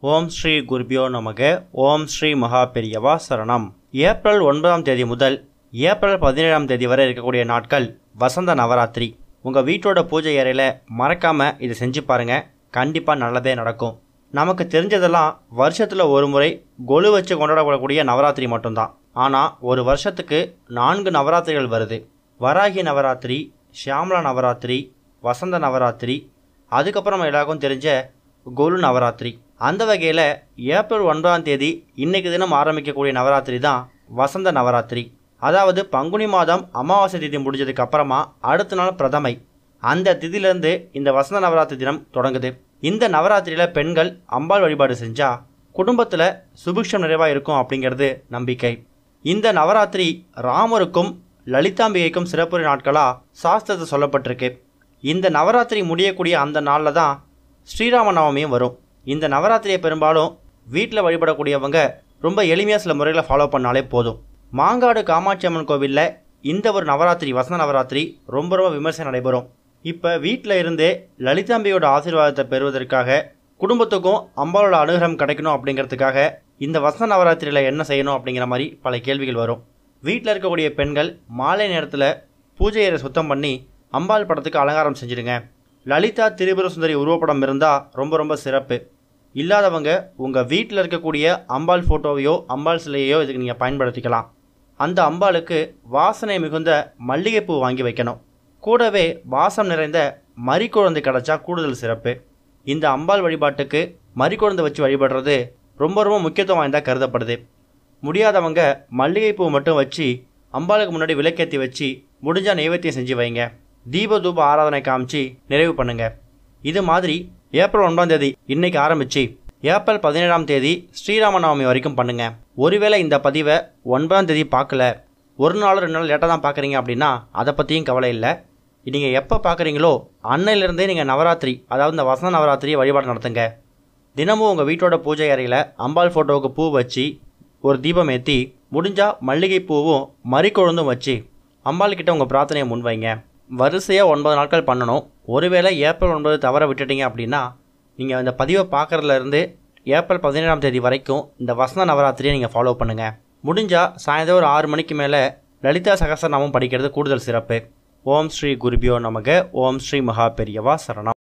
ஓம் ஸ்ரீ குருபியோ நமக. ஓம் ஸ்ரீ மகா பெரியவா சரணம். ஏப்ரல் 9ஆம் தேதி முதல் ஏப்ரல் 17ஆம் தேதி வரை இருக்கக்கூடிய நாட்கள் வசந்த நவராத்திரி. உங்கள் வீட்டோட பூஜை அறையில் மறக்காமல் இதை செஞ்சு பாருங்கள். கண்டிப்பாக நல்லதே நடக்கும். நமக்கு தெரிஞ்சதெல்லாம் வருஷத்தில் ஒரு முறை கொலு வச்சு கொண்டாடப்படக்கூடிய நவராத்திரி மட்டும்தான். ஆனால் ஒரு வருஷத்துக்கு 4 நவராத்திரிகள் வருது. வராகி நவராத்திரி, ஷியாமலா நவராத்திரி, வசந்த நவராத்திரி, அதுக்கப்புறம் எல்லாருக்கும் தெரிஞ்ச கொலு நவராத்திரி. அந்த வகையில் ஏப்ரல் 9ஆம் தேதி இன்னைக்கு தினம் ஆரம்பிக்கக்கூடிய நவராத்திரி தான் வசந்த நவராத்திரி. அதாவது பங்குனி மாதம் அமாவாசை திதி முடிஞ்சதுக்கு அப்புறமா அடுத்த நாள் பிரதமை. அந்த திதியிலேருந்து இந்த வசந்த நவராத்திரி தினம் தொடங்குது. இந்த நவராத்திரியில் பெண்கள் அம்பாள் வழிபாடு செஞ்சால் குடும்பத்தில் சுபிக்ஷம் நிறைவாக இருக்கும் அப்படிங்கிறது நம்பிக்கை. இந்த நவராத்திரி ராமருக்கும் லலிதாம்பிகைக்கும் சிறப்புரை நாட்களாக சாஸ்திரத்தில் சொல்லப்பட்டிருக்கு. இந்த நவராத்திரி முடியக்கூடிய அந்த நாளில் தான் ஸ்ரீராம நவமியும் வரும். இந்த நவராத்திரியை பெரும்பாலும் வீட்டில் வழிபடக்கூடியவங்க ரொம்ப எளிமையாக சில முறைகளை ஃபாலோ பண்ணாலே போதும். மாங்காடு காமாட்சி அம்மன் கோவிலில் இந்த ஒரு நவராத்திரி வசந்த நவராத்திரி ரொம்ப விமர்சனம் நடைபெறும். இப்போ வீட்டில் இருந்தே லலிதாம்பியோட ஆசீர்வாதத்தை பெறுவதற்காக குடும்பத்துக்கும் அம்பாளோட அனுகிரகம் கிடைக்கணும் அப்படிங்கிறதுக்காக இந்த வசந்த நவராத்திரியில் என்ன செய்யணும் அப்படிங்கிற மாதிரி பல கேள்விகள் வரும். வீட்டில் இருக்கக்கூடிய பெண்கள் மாலை நேரத்தில் பூஜை அறை சுத்தம் பண்ணி அம்பாள் படத்துக்கு அலங்காரம் செஞ்சுடுங்க. லலிதா திரிபுர சுந்தரி உருவப்படம் இருந்தால் ரொம்ப சிறப்பு. இல்லாதவங்க உங்கள் வீட்டில் இருக்கக்கூடிய அம்பாள் ஃபோட்டோவையோ அம்பாள் சிலையோ இதுக்கு நீங்கள் பயன்படுத்திக்கலாம். அந்த அம்பாளுக்கு வாசனை மிகுந்த மல்லிகைப்பூ வாங்கி வைக்கணும். கூடவே வாசம் நிறைந்த மறிக்குழந்தை கிடச்சா கூடுதல் சிறப்பு. இந்த அம்பாள் வழிபாட்டுக்கு மறிக்குழந்தை வச்சு வழிபடுறது ரொம்ப முக்கியத்துவம் வாய்ந்ததாக கருதப்படுது. முடியாதவங்க மல்லிகைப்பூ மட்டும் வச்சு அம்பாளுக்கு முன்னாடி விளக்கேற்றி வச்சு முடிஞ்சால் நைவேத்தியம் செஞ்சு வைங்க. தீப தூப ஆராதனை காமிச்சு நிறைவு பண்ணுங்க. இது மாதிரி ஏப்ரல் 9ஆம் தேதி இன்னைக்கு ஆரம்பித்து ஏப்ரல் 17ஆம் தேதி ஸ்ரீராம நவமி வரைக்கும் பண்ணுங்க. ஒருவேளை இந்த பதிவை 9ஆம் தேதி பார்க்கல, ஒரு நாள் 2 நாள் லேட்டாக தான் பார்க்குறீங்க அப்படின்னா அதை பற்றியும் கவலை இல்லை. நீங்கள் எப்போ பார்க்குறீங்களோ அன்னையிலேருந்தே நீங்கள் நவராத்திரி, அதாவது இந்த வசந்த நவராத்திரியை வழிபாடு நடத்துங்க. தினமும் உங்கள் வீட்டோட பூஜை அறையில் அம்பாள் ஃபோட்டோவுக்கு பூ வச்சு ஒரு தீபம் ஏற்றி முடிஞ்சால் மல்லிகைப்பூவும் மறிக்கொழுந்தும் வச்சு அம்பாள்கிட்ட உங்கள் பிரார்த்தனையை முன்வைங்க. வரிசையாக 9 நாட்கள் பண்ணணும். ஒருவேளை ஏப்ரல் 9 தவற விட்டுட்டீங்க அப்படின்னா நீங்கள் இந்த பதிவை பார்க்குறதுலேருந்து ஏப்ரல் 17ஆம் தேதி வரைக்கும் இந்த வசந்த நவராத்திரியை நீங்கள் ஃபாலோ பண்ணுங்கள். முடிஞ்சால் சாயந்தரம் ஒரு 6 மணிக்கு மேலே லலிதா சகஸ்ரநாமம் படிக்கிறது கூடுதல் சிறப்பு. ஓம் ஸ்ரீ குருபியோ நமக. ஓம் ஸ்ரீ மகா பெரியவா சரணம்.